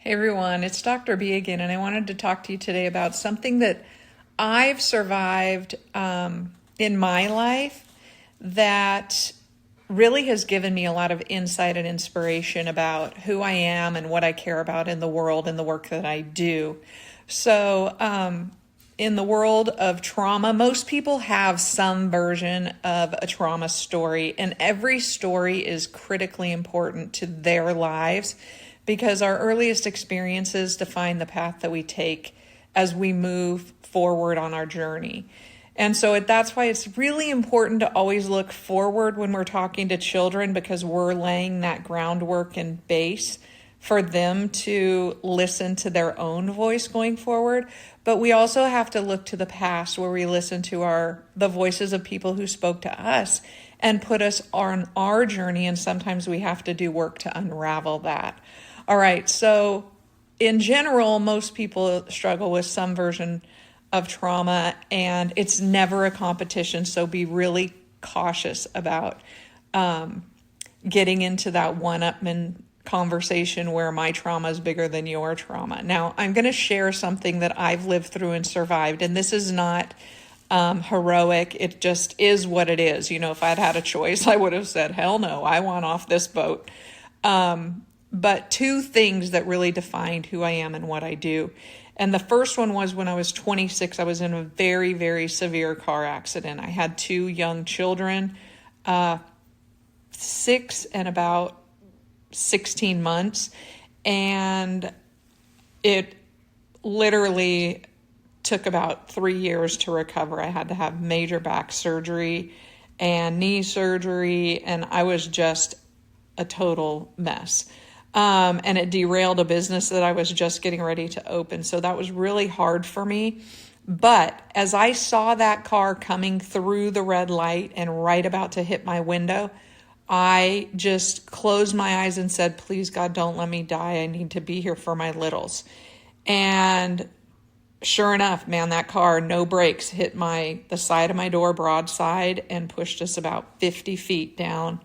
Hey everyone, it's Dr. B again, and I wanted to talk to you today about something that I've survived in my life that really has given me a lot of insight and inspiration about who I am and what I care about in the world and the work that I do. So, in the world of trauma, most people have some version of a trauma story, and every story is critically important to their lives because our earliest experiences define the path that we take as we move forward on our journey. And so that's why it's really important to always look forward when we're talking to children, because we're laying that groundwork and base for them to listen to their own voice going forward. But we also have to look to the past, where we listen to the voices of people who spoke to us and put us on our journey. And sometimes we have to do work to unravel that. All right, so in general, most people struggle with some version of trauma, and it's never a competition. So be really cautious about getting into that one-upman conversation where my trauma is bigger than your trauma. Now, I'm going to share something that I've lived through and survived, and this is not heroic. It just is what it is. You know, if I'd had a choice, I would have said, hell no, I want off this boat. But two things that really defined who I am and what I do. And the first one was when I was 26, I was in a very, very severe car accident. I had two young children, 6 and about 16 months. And it literally took about 3 years to recover. I had to have major back surgery and knee surgery, and I was just a total mess. And it derailed a business that I was just getting ready to open. So that was really hard for me. But as I saw that car coming through the red light and right about to hit my window, I just closed my eyes and said, please, God, don't let me die. I need to be here for my littles. And sure enough, man, that car, no brakes, hit the side of my door broadside and pushed us about 50 feet down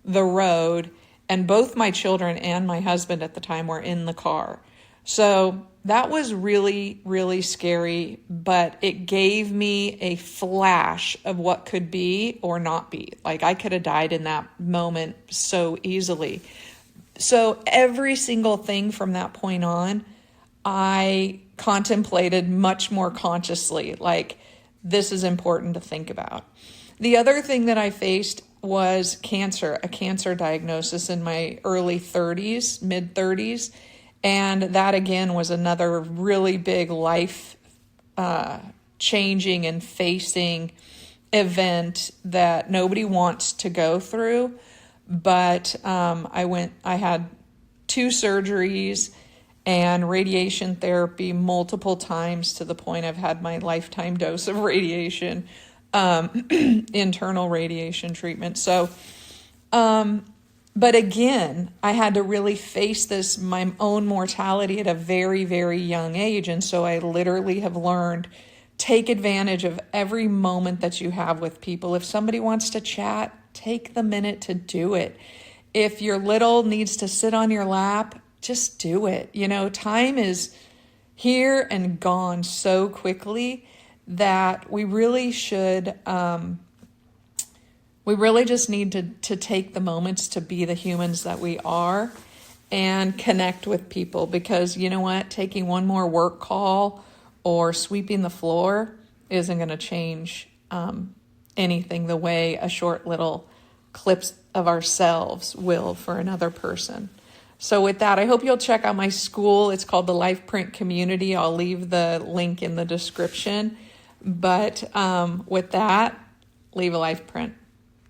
the road. And both my children and my husband at the time were in the car. So that was really, really scary, but it gave me a flash of what could be or not be. Like, I could have died in that moment so easily. So every single thing from that point on, I contemplated much more consciously, like, this is important to think about. The other thing that I faced was cancer, a cancer diagnosis in my early 30s, mid 30s. And that again was another really big life changing and facing event that nobody wants to go through. But I had 2 surgeries and radiation therapy multiple times, to the point I've had my lifetime dose of radiation. Internal radiation treatment. So, but again, I had to really face my own mortality at a very, very young age. And so I literally have learned, take advantage of every moment that you have with people. If somebody wants to chat, take the minute to do it. If your little needs to sit on your lap, just do it. You know, time is here and gone so quickly that we really should, we really just need to take the moments to be the humans that we are and connect with people. Because you know what? Taking one more work call or sweeping the floor isn't going to change anything the way a short little clips of ourselves will for another person. So with that, I hope you'll check out my school. It's called the Life Print Community. I'll leave the link in the description. But with that, leave a life print.